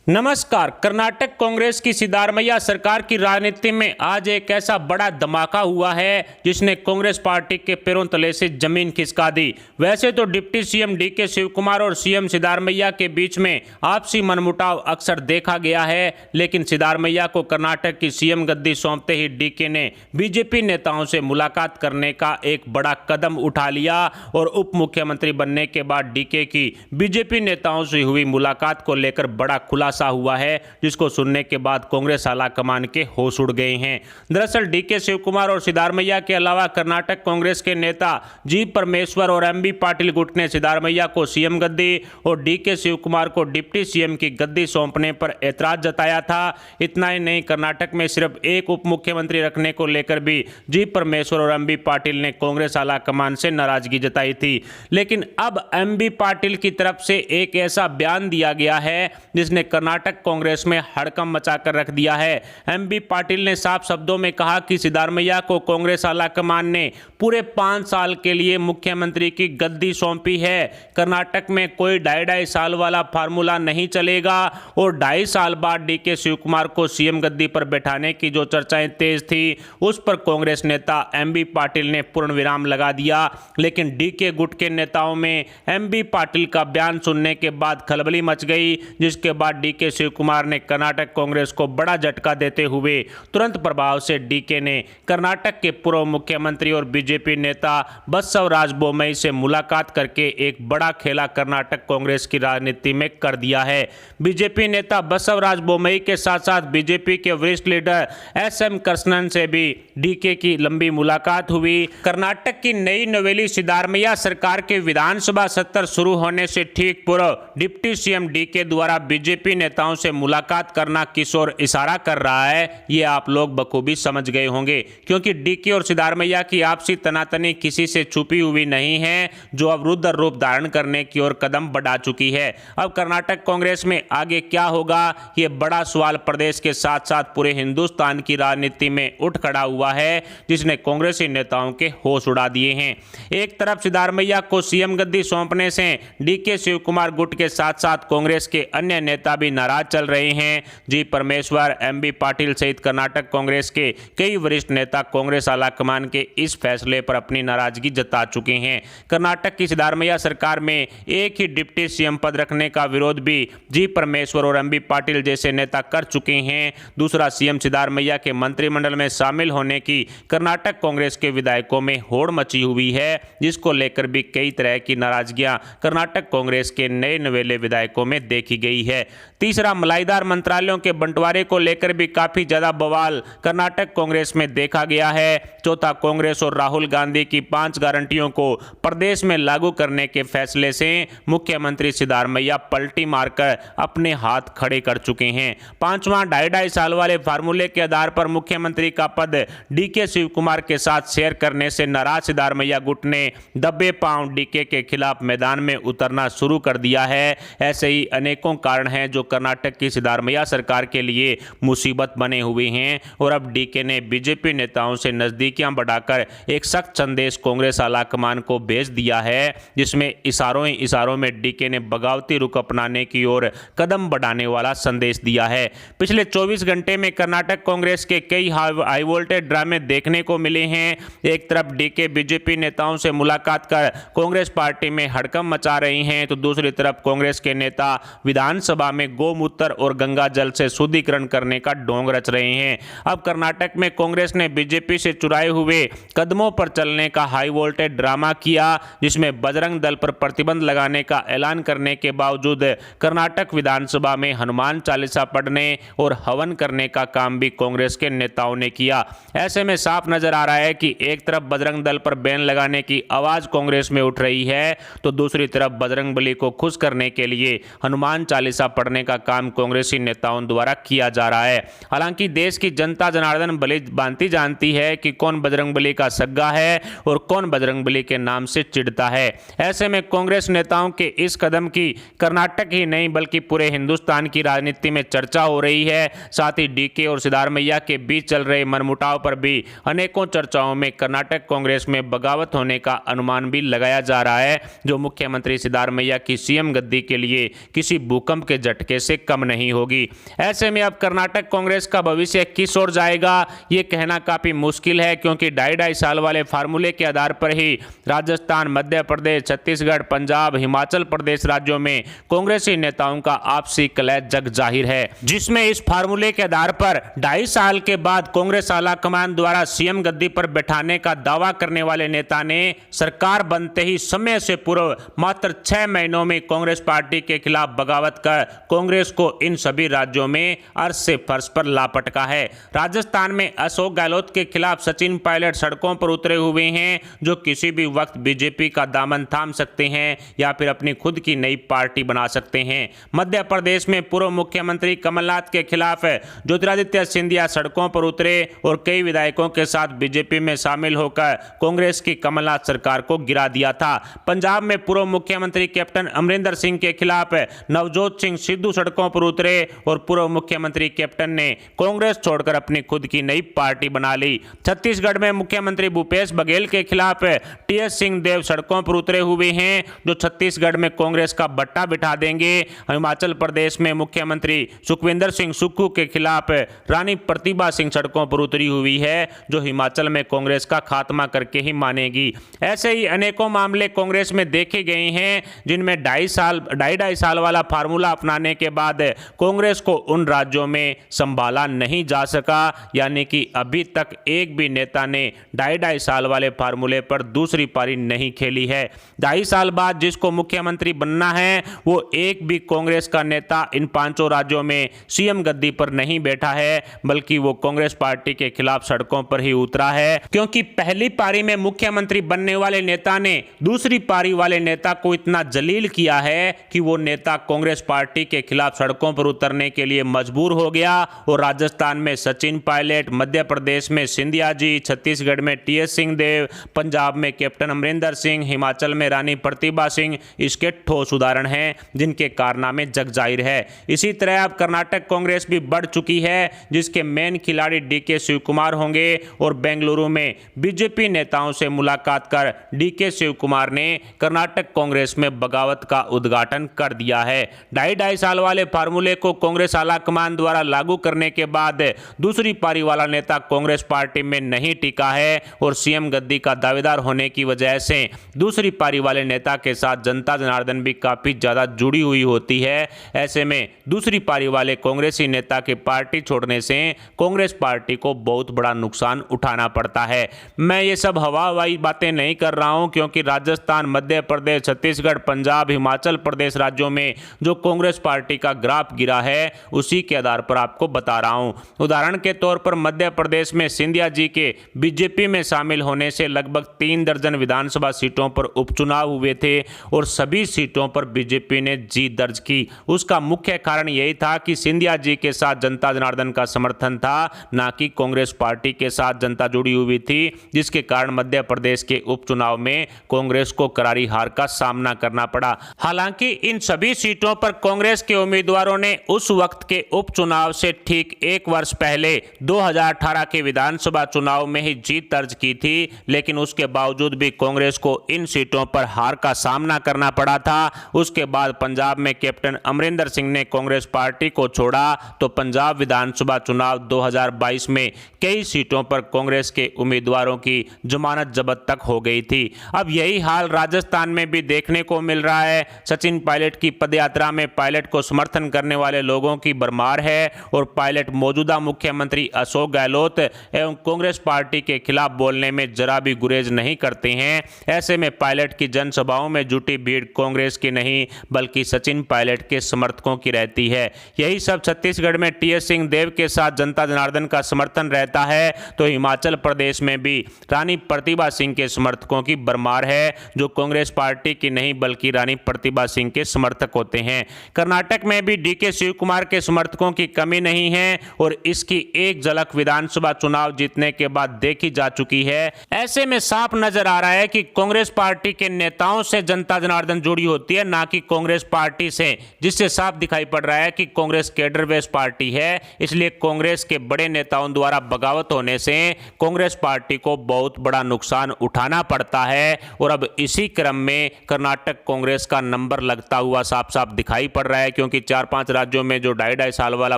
नमस्कार। कर्नाटक कांग्रेस की सिद्धारमैया सरकार की राजनीति में आज एक ऐसा बड़ा धमाका हुआ है जिसने कांग्रेस पार्टी के पैरों तले से जमीन खिसका दी। वैसे तो डिप्टी सीएम डीके शिवकुमार और सीएम सिद्धारमैया के बीच में आपसी मनमुटाव अक्सर देखा गया है, लेकिन सिद्धारमैया को कर्नाटक की सीएम गद्दी सौंपते ही डीके ने बीजेपी नेताओं से मुलाकात करने का एक बड़ा कदम उठा लिया और उप मुख्यमंत्री बनने के बाद डीके की बीजेपी नेताओं से हुई मुलाकात को लेकर बड़ा खुलासा हुआ है, जिसको सुनने के बाद कांग्रेस आलाकमान के होश उड़ गए हैं। दरअसल डीके शिवकुमार और सिद्धारमैया के अलावा कर्नाटक कांग्रेस के नेता जी परमेश्वर और एमबी पाटिल गुट ने सिद्धारमैया को सीएम गद्दी और डीके शिवकुमार को डिप्टी सीएम की गद्दी सौंपने पर ऐतराज जताया था। इतना ही नहीं, कर्नाटक में सिर्फ एक उप मुख्यमंत्री रखने को लेकर भी जी परमेश्वर और एमबी पाटिल ने कांग्रेस आलाकमान से नाराजगी जताई थी। लेकिन अब एमबी पाटिल की तरफ से एक ऐसा बयान दिया गया है जिसने कर्नाटक कांग्रेस में हड़कंप मचाकर रख दिया है। एमबी पाटिल ने साफ शब्दों में कहा कि सिद्धारमैया को कांग्रेस आलाकमान ने पूरे 5 साल के लिए मुख्यमंत्री की गद्दी सौंपी है। कर्नाटक में कोई 2.5 साल वाला फार्मूला नहीं चलेगा और 2.5 साल बाद डीके शिवकुमार को सीएम गद्दी पर बैठाने की जो चर्चाएं तेज थी, उस पर कांग्रेस नेता एमबी पाटिल ने पूर्ण विराम लगा दिया। लेकिन डीके गुट के नेताओं में एमबी पाटिल का बयान सुनने के बाद खलबली मच गई, जिसके बाद डीके शिवकुमार ने कर्नाटक कांग्रेस को बड़ा झटका देते हुए तुरंत प्रभाव से डीके ने कर्नाटक के पूर्व मुख्यमंत्री और बीजेपी नेता बसवराज बोम्मई से मुलाकात करके एक बड़ा खेला कर्नाटक कांग्रेस की राजनीति में कर दिया है। बीजेपी नेता बसवराज बोम्मई के साथ साथ बीजेपी के वरिष्ठ लीडर एसएम कृष्णन से भी डीके की लंबी मुलाकात हुई। कर्नाटक की नई नवेली सिद्धारमैया सरकार के विधानसभा सत्र शुरू होने से ठीक पूर्व डिप्टी सीएम डीके द्वारा बीजेपी नेताओं से मुलाकात करना किस ओर इशारा कर रहा है, ये आप लोग बखूबी समझ गए होंगे, क्योंकि डीके और सिद्धारमैया की आपसी तनातनी किसी से छुपी हुई नहीं है, जो अब रुद्र रूप धारण करने की ओर कदम बढ़ा चुकी है। अब कर्नाटक कांग्रेस में आगे क्या होगा, ये बड़ा सवाल प्रदेश के साथ साथ पूरे हिंदुस्तान की राजनीति में उठ खड़ा हुआ है, जिसने कांग्रेसी नेताओं के होश उड़ा दिए हैं। एक तरफ सिद्धारमैया को सीएम गद्दी सौंपने से डीके शिवकुमार गुट के साथ साथ कांग्रेस के अन्य नेता भी नाराज चल रहे हैं। जी परमेश्वर, एमबी पाटिल सहित कर्नाटक कांग्रेस के कई वरिष्ठ नेता कांग्रेस आलाकमान के इस फैसले पर अपनी नाराजगी जता चुके हैं। कर्नाटक की सिद्धारमैया सरकार में एक ही डिप्टी सीएम पद रखने का विरोध भी जी परमेश्वर और एमबी पाटिल जैसे नेता कर चुके हैं। दूसरा, सीएम सिद्धारमैया के मंत्रिमंडल में शामिल होने की कर्नाटक कांग्रेस के विधायकों में होड़ मची हुई है, जिसको लेकर भी कई तरह की नाराजगियां कर्नाटक कांग्रेस के नए नवेले विधायकों में देखी गई है। तीसरा, मलाईदार मंत्रालयों के बंटवारे को लेकर भी काफी ज्यादा बवाल कर्नाटक कांग्रेस में देखा गया है। चौथा, कांग्रेस और राहुल गांधी की 5 गारंटियों को प्रदेश में लागू करने के फैसले से मुख्यमंत्री सिद्धारमैया पलटी मारकर अपने हाथ खड़े कर चुके हैं। पांचवां, 2.5 साल वाले फार्मूले के आधार पर मुख्यमंत्री का पद डीके शिवकुमार के साथ शेयर करने से नाराज सिद्धारमैया गुट ने दबे पांव डीके के खिलाफ मैदान में उतरना शुरू कर दिया है। ऐसे ही अनेकों कारण हैं जो कर्नाटक की सिद्धारमैया सरकार के लिए मुसीबत बने हुए हैं और अब डीके ने बीजेपी नेताओं से नजदीकियां बढ़ाकर एक सख्त संदेश कांग्रेस आलाकमान को भेज दिया है, जिसमें इशारों में डीके ने बगावती रुख अपनाने की ओर कदम बढ़ाने वाला संदेश दिया है। पिछले 24 घंटे में कर्नाटक कांग्रेस के कई हाई वोल्टेज ड्रामे देखने को मिले हैं। एक तरफ डीके बीजेपी नेताओं से मुलाकात कर कांग्रेस पार्टी में हड़कंप मचा रही हैं, तो दूसरी तरफ कांग्रेस के नेता विधानसभा में गोमूत्र और गंगा जल से शुद्धिकरण करने का ढोंग रच रहे हैं। अब कर्नाटक में कांग्रेस ने बीजेपी से चुराए हुए कदमों पर चलने का हाई वोल्टेज ड्रामा किया, जिसमें बजरंग दल पर प्रतिबंध लगाने का ऐलान करने के बावजूद कर्नाटक विधानसभा में हनुमान चालीसा पढ़ने और हवन करने का काम भी कांग्रेस के नेताओं ने किया। ऐसे में साफ नजर आ रहा है कि एक तरफ बजरंग दल पर बैन लगाने की आवाज कांग्रेस में उठ रही है, तो दूसरी तरफ बजरंगबली को खुश करने के लिए हनुमान चालीसा पढ़ने का काम कांग्रेसी नेताओं द्वारा किया जा रहा है। हालांकि देश की जनता जनार्दन भली भांति जानती है कि कौन बजरंगबली का सग्गा है और कौन बजरंगबली के नाम से चिढ़ता है। ऐसे में कांग्रेस नेताओं के इस कदम की कर्नाटक ही नहीं बल्कि पूरे हिंदुस्तान की राजनीति में चर्चा हो रही है। साथ ही डीके और सिद्धारमैया के बीच चल रहे मनमुटाव पर भी अनेकों चर्चाओं में कर्नाटक कांग्रेस में बगावत होने का अनुमान भी लगाया जा रहा है, जो मुख्यमंत्री सिद्धारमैया की सीएम गद्दी के लिए किसी भूकंप के झटके रुपए से कम नहीं होगी। ऐसे में अब कर्नाटक कांग्रेस का भविष्य किस ओर जाएगा ये कहना काफी मुश्किल है, क्योंकि 2.5 साल वाले फार्मूले के आधार पर ही राजस्थान, मध्य प्रदेश, छत्तीसगढ़, पंजाब, हिमाचल प्रदेश राज्यों में कांग्रेसी नेताओं का आपसी कलह जग जाहिर है, जिसमें इस फार्मूले के आधार पर 2.5 साल के बाद कांग्रेस आलाकमान द्वारा सीएम गद्दी पर बैठाने का दावा करने वाले नेता ने सरकार बनते ही समय से पूर्व मात्र 6 महीनों में कांग्रेस पार्टी के खिलाफ बगावत कर कांग्रेस को इन सभी राज्यों में अर्श से फर्श पर ला पटका है। राजस्थान में अशोक गहलोत के खिलाफ सचिन पायलट सड़कों पर उतरे हुए हैं, जो किसी भी वक्त बीजेपी का दामन थाम सकते हैं या फिर अपनी खुद की नई पार्टी बना सकते हैं। मध्य प्रदेश में पूर्व मुख्यमंत्री कमलनाथ के खिलाफ ज्योतिरादित्य सिंधिया सड़कों पर उतरे और कई विधायकों के साथ बीजेपी में शामिल होकर कांग्रेस की कमलनाथ सरकार को गिरा दिया था। पंजाब में पूर्व मुख्यमंत्री कैप्टन अमरिंदर सिंह के खिलाफ नवजोत सिंह सिद्धू सड़कों पर उतरे और पूर्व मुख्यमंत्री कैप्टन ने कांग्रेस छोड़कर अपनी खुद की नई पार्टी बना ली। छत्तीसगढ़ में मुख्यमंत्री भूपेश बघेल के खिलाफ टीएस सिंहदेव सड़कों पर उतरे हुए हैं, जो छत्तीसगढ़ में कांग्रेस का बट्टा बिठा देंगे। हिमाचल प्रदेश में मुख्यमंत्री सुखविंदर सिंह सुक्खू के खिलाफ रानी प्रतिभा सिंह सड़कों पर उतरी हुई है, जो हिमाचल में कांग्रेस का खात्मा करके ही मानेगी। ऐसे ही अनेकों मामले कांग्रेस में देखे गए हैं, जिनमें 2.5 साल वाला फार्मूला अपनाने के बाद कांग्रेस को उन राज्यों में संभाला नहीं जा सका, यानी कि अभी तक एक भी नेता ने 2.5 साल वाले फार्मूले पर दूसरी पारी नहीं खेली है। 2.5 साल बाद जिसको मुख्यमंत्री बनना है, वो एक भी कांग्रेस का नेता इन 5 राज्यों में सीएम गद्दी पर नहीं बैठा है, बल्कि वो कांग्रेस पार्टी के खिलाफ सड़कों पर ही उतरा है, क्योंकि पहली पारी में मुख्यमंत्री बनने वाले नेता ने दूसरी पारी वाले नेता को इतना जलील किया है कि वो नेता कांग्रेस पार्टी के खिलाफ सड़कों पर उतरने के लिए मजबूर हो गया और राजस्थान में सचिन पायलट, मध्य प्रदेश में सिंधिया जी, छत्तीसगढ़ में टीएस सिंहदेव, पंजाब में कैप्टन अमरिंदर सिंह, हिमाचल में रानी प्रतिभा सिंह इसके ठोस उदाहरण हैं, जिनके कारनामे जग जाहिर है। इसी तरह अब कर्नाटक कांग्रेस भी बढ़ चुकी है, जिसके मेन खिलाड़ी डीके शिव कुमार होंगे और बेंगलुरु में बीजेपी नेताओं से मुलाकात कर डीके शिव कुमार ने कर्नाटक कांग्रेस में बगावत का उद्घाटन कर दिया है। 2.5 साल वाले फार्मूले को कांग्रेस आलाकमान द्वारा लागू करने के बाद दूसरी पारी वाला नेता कांग्रेस पार्टी में नहीं टिका है और सीएम गद्दी का दावेदार होने की वजह से दूसरी पारी वाले नेता के साथ जनता जनार्दन भी काफी ज्यादा जुड़ी हुई होती है। ऐसे में दूसरी पारी वाले कांग्रेसी नेता के पार्टी छोड़ने से कांग्रेस पार्टी को बहुत बड़ा नुकसान उठाना पड़ता है। मैं ये सब हवाई बातें नहीं कर रहा हूं, क्योंकि राजस्थान, मध्य प्रदेश, छत्तीसगढ़, पंजाब, हिमाचल प्रदेश राज्यों में जो कांग्रेस पार्टी का ग्राफ गिरा है, उसी के आधार पर आपको बता रहा हूं। उदाहरण के तौर पर मध्य प्रदेश में सिंधिया जी के बीजेपी में शामिल होने से लगभग 3 दर्जन विधानसभा सीटों पर उपचुनाव हुए थे और सभी सीटों पर बीजेपी ने जीत दर्ज की। उसका मुख्य कारण यही था कि सिंधिया जी के साथ जनता जनार्दन का समर्थन था, ना कि कांग्रेस पार्टी के साथ जनता जुड़ी हुई थी, जिसके कारण मध्य प्रदेश के उपचुनाव में कांग्रेस को करारी हार का सामना करना पड़ा। हालांकि इन सभी सीटों पर कांग्रेस के उम्मीदवारों ने उस वक्त के उपचुनाव से ठीक 1 वर्ष पहले 2018 के विधानसभा चुनाव में ही जीत दर्ज की थी, लेकिन उसके बावजूद भी कांग्रेस को इन सीटों पर हार का सामना करना पड़ा था। उसके बाद पंजाब में कैप्टन अमरिंदर सिंह ने कांग्रेस पार्टी को छोड़ा तो पंजाब विधानसभा चुनाव 2022 में कई सीटों पर कांग्रेस के उम्मीदवारों की जमानत जब्त तक हो गई थी। अब यही हाल राजस्थान में भी देखने को मिल रहा है। सचिन पायलट की पदयात्रा में पायलट को समर्थन करने वाले लोगों की भरमार है और पायलट मौजूदा मुख्यमंत्री अशोक गहलोत एवं कांग्रेस पार्टी के खिलाफ बोलने में जरा भी गुरेज नहीं करते हैं। ऐसे में पायलट की जनसभाओं में जुटी भीड़ कांग्रेस की नहीं बल्कि सचिन पायलट के समर्थकों की रहती है। यही सब छत्तीसगढ़ में टीएस सिंहदेव के साथ जनता जनार्दन का समर्थन रहता है, तो हिमाचल प्रदेश में भी रानी प्रतिभा सिंह के समर्थकों की भरमार है, जो कांग्रेस पार्टी की नहीं बल्कि रानी प्रतिभा सिंह के समर्थक होते हैं। कर्नाटक में भी डीके शिव कुमार के समर्थकों की कमी नहीं है और इसकी एक झलक विधानसभा चुनाव जीतने के बाद देखी जा चुकी है। ऐसे में साफ नजर आ रहा है कि कांग्रेस पार्टी के नेताओं से जनता जनार्दन जुड़ी होती है, ना कि कांग्रेस पार्टी से, जिससे साफ दिखाई पड़ रहा है कि कांग्रेस केडर बेस पार्टी है। इसलिए कांग्रेस के बड़े नेताओं द्वारा बगावत होने से कांग्रेस पार्टी को बहुत बड़ा नुकसान उठाना पड़ता है और अब इसी क्रम में कर्नाटक कांग्रेस का नंबर लगता हुआ साफ साफ दिखाई पड़ रहा है, क्योंकि 4-5 राज्यों में जो 2.5 साल वाला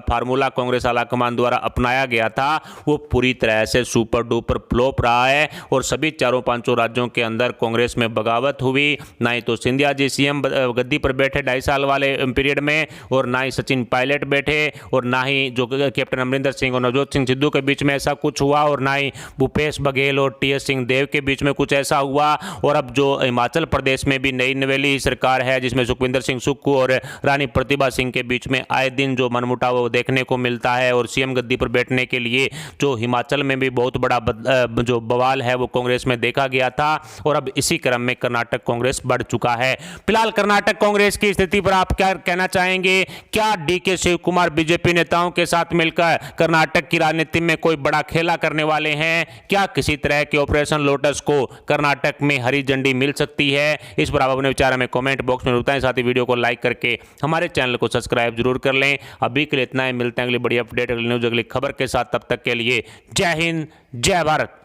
फार्मूला कांग्रेस आलाकमान द्वारा अपनाया गया था वो पूरी तरह से सुपर डुपर फ्लॉप रहा है और सभी 4-5 राज्यों के अंदर कांग्रेस में बगावत हुई। ना ही तो सिंधिया जी सीएम गद्दी पर बैठे 2.5 साल वाले पीरियड में, और ना ही सचिन पायलट बैठे, और ना ही जो कैप्टन अमरिंदर सिंह और नवजोत सिंह सिद्धू के बीच में ऐसा कुछ हुआ, और ना ही भूपेश बघेल और टीएस सिंहदेव के बीच में कुछ ऐसा हुआ। और अब जो हिमाचल प्रदेश में भी नई नवेली सरकार है जिसमें सुखविंदर सिंह सुक्खू और रानी प्रतिभा सिंह के बीच में आए दिन जो मनमुटाव देखने को मिलता है, और सीएम गद्दी पर बैठने के लिए जो हिमाचल में भी बहुत बड़ा जो बवाल है वो कांग्रेस में देखा गया था। और अब इसी क्रम में कर्नाटक कांग्रेस बढ़ चुका है। फिलहाल कर्नाटक कांग्रेस की स्थिति पर आप क्या कहना चाहेंगे? क्या डीके शिव कुमार बीजेपी नेताओं के साथ मिलकर कर्नाटक की राजनीति में कोई बड़ा खेला करने वाले हैं? क्या किसी तरह के ऑपरेशन लोटस को कर्नाटक में हरी झंडी मिल सकती है? इस पर आप अपने विचार हमें कमेंट बॉक्स में बताएं। साथ ही वीडियो को लाइक करके हमारे चैनल को सब्सक्राइब जरूर कर लें। अभी के लिए इतना ही, मिलते हैं अगली बड़ी अपडेट, अगली न्यूज, अगली खबर के साथ। तब तक के लिए जय हिंद, जय भारत।